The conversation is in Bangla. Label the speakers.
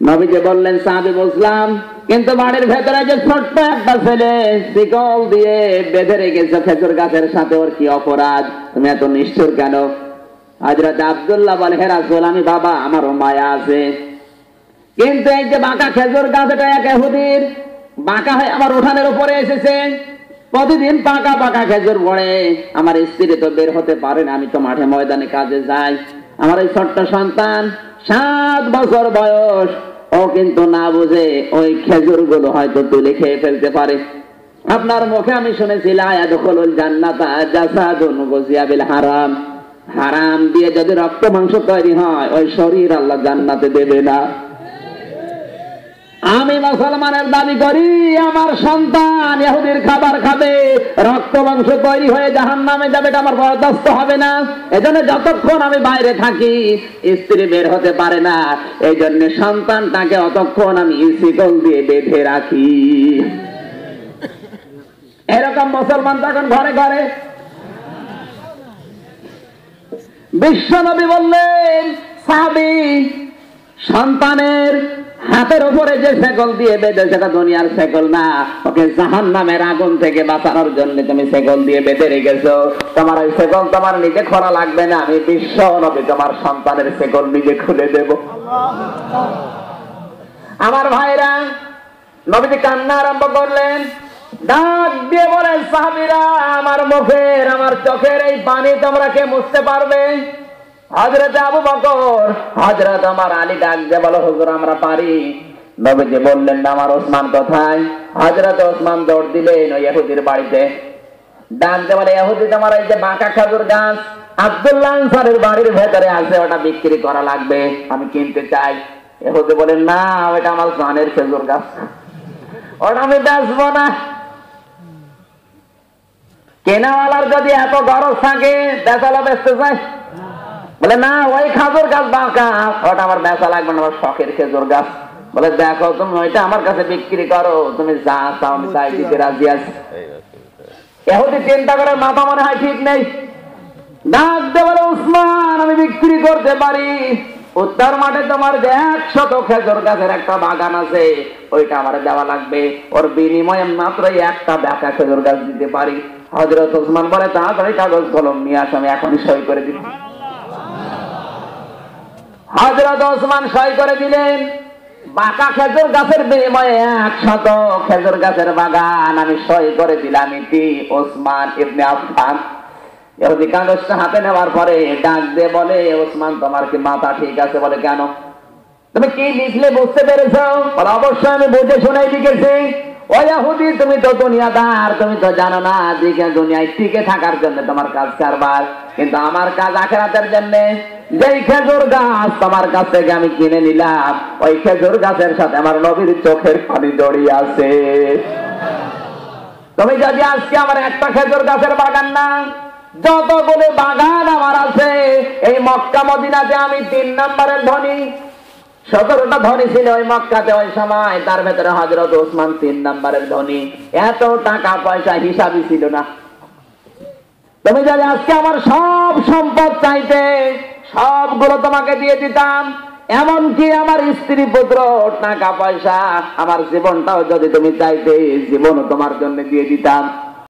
Speaker 1: নবীজি বললেন সাহাবী বুঝলাম, কিন্তু বাড়ির ভেতরে যে ছোট্ট একটা ছেলে শিকল দিয়ে বেঁধে রেখেছে খেজুর গাছের সাথে, ওর কি অপরাধ? তুমি এত নিষ্ঠুর কেন? হযরত আব্দুল্লাহ বলে, হে রাসূল, আমি বাবা, আমারও মায়া আছে, কিন্তু এই যে বাঁকা খেজুর গাছ, এটা এক ইহুদির, বাঁকা হয়ে আমার উঠানের উপরে এসেছে, প্রতিদিন পাকা পাকা খেজুর পড়ে, আমার স্ত্রী তো বের হতে পারে না, আমি তো মাঠে ময়দানে কাজে যাই, আমার এই ছোট্ট সন্তান 7 বছর বয়স, ও কিন্তু না বুঝে ওই খেজুর গুলো হয়তো তুলে খেয়ে ফেলতে পারে। আপনার মুখে আমি শুনেছি লা ইয়াদখুলুল জান্নাতা জাসাদুন গুযিয়া বিল হারাম, হারাম দিয়ে যদি রক্ত মাংস তৈরি হয়, ওই শরীর আল্লাহ জান্নাতে দেবে না। আমি মুসলমানের দাবি করি, আমার সন্তান ইহুদির খাবার খাবে, রক্ত মাংস তৈরি হয়ে জাহান্নামে যাবে, এটা আমার বরদাস্ত হবে না। এজন্য যতক্ষণ আমি বাইরে থাকি, স্ত্রী বের হতে পারে না, এই জন্য সন্তানটাকে অতক্ষণ আমি শিকল দিয়ে বেঁধে রাখি। এরকম মুসলমান তখন ঘরে ঘরে। বিশ্বনবী বললেন, সাহাবী, সন্তানের হাতের উপরে যে শেকল দিয়ে বেঁধে, সেটা দুনিয়ার শেকল না, ওকে জাহান্নামের আগুন থেকে বাঁচানোর জন্য তুমি শেকল দিয়ে বেঁধে রেখেছো। তোমার ওই শেকল তোমার নিজে খোলা লাগবে না, আমি বিশ্ব নবী তোমার সন্তানের শেকল নিজে খুলে দেব। আমার ভাইরা, নবীজি কান্না আরম্ভ করলেন, ডাক দিয়ে বলেন, সাহাবীরা, আমার মুখের, আমার চোখের এই পানি তোমরা কে মুছতে পারবে? হযরত আবু বকর, হযরত আমার আলী ডাক দিয়ে বলো, হুজুর আমরা পারি। নবীজি বললেন, আমার ওসমান কোথায়? হযরত ওসমান দৌড় দিলেন ওই ইহুদির বাড়িতে, ডাক দিয়ে বলে, ইহুদি, তোমার এই যে বাঁকা খেজুর গাছ আব্দুল্লাহ আনসারীর বাড়ির ভেতরে আছে, ওটা বিক্রি করা লাগবে, আমি কিনতে চাই। ইহুদি বলেন, না, ওটা আমার জানের খেজুর গাছ, ওটা আমি বেচবো না। কেনাওয়ালার যদি এত গরজ থাকে, বেচালা বেচতে চায়? বলে, না, ওই খেজুর গাছ বাঁকা, ওটা আমার বেচা লাগবে না, আমার শখের খেজুর গাছ। বলে, দেখো, তুমি ওইটা আমার কাছে বিক্রি করো, তুমি যা চাও আমি তাই দিতে রাজি আছি। ইহুদি চিন্তা করে মাথা মনে হয় ঠিক নেই, ডাক দিয়ে বলে, উসমান, আমি বিক্রি করতে পারি। উত্তর মাঠে তোমার যে 100 খেজুর গাছের একটা বাগান আছে, ওইটা আমার দেওয়া লাগবে, ওর বিনিময়ে মাত্র একটা বাঁকা খেজুর গাছ দিতে পারি। হযরত ওসমান বলে, তাড়াতাড়ি কাগজ কলম নিয়ে আস, আমি এখনই সই করে দিচ্ছি। হযরত ওসমান সই করে দিলেন, বাঁকা খেজুর গাছের বিনিময়ে 100 খেজুর গাছের বাগান আমি সই করে দিলাম। ইতি ওসমান ইবনে আফফান। ইহুদি কাগজটা হাতে নেওয়ার পরে ডাক দিয়ে বলে, ওসমান, তোমার কি মাথা ঠিক আছে? বলে, কেন? তুমি কি লিখলে বুঝতে পেরেছো? বলে, অবশ্যই আমি বুঝে শুনেই লিখেছি। ওই ইহুদি, তুমি তো দুনিয়াদার, তুমি তো জানো না দিকে দুনিয়ায় টিকে থাকার জন্য তোমার কাজ কারবার, কিন্তু আমার কাজ আখিরাতের জন্য। যেই খেজুর গাছ তোমার কাছ থেকে আমি কিনে নিলাম, ওই খেজুর গাছের সাথে আমার নবীর চোখের পানি জড়িয়ে আছে। তুমি যদি আজকে আমার একটা খেজুর গাছের বাগান না, যতগুলো বাগান আমার আছে এই মক্কা মদিনাতে, আমি 3 নম্বরের ধনী। 17টা ধনী ছিল ওই মক্কাতে ওই সময়, তার ভেতরে হযরত ওসমান 3 নম্বরের ধনী। এত টাকা পয়সা হিসাবই ছিল না। তুমি যদি আজকে আমার সব সম্পদ চাইতে, সবগুলো তোমাকে দিয়ে দিতাম, এমনকি আমার স্ত্রী পুত্র, টাকা পয়সা, আমার জীবনটাও যদি তুমি চাইতে, জীবনও তোমার জন্য দিয়ে দিতাম।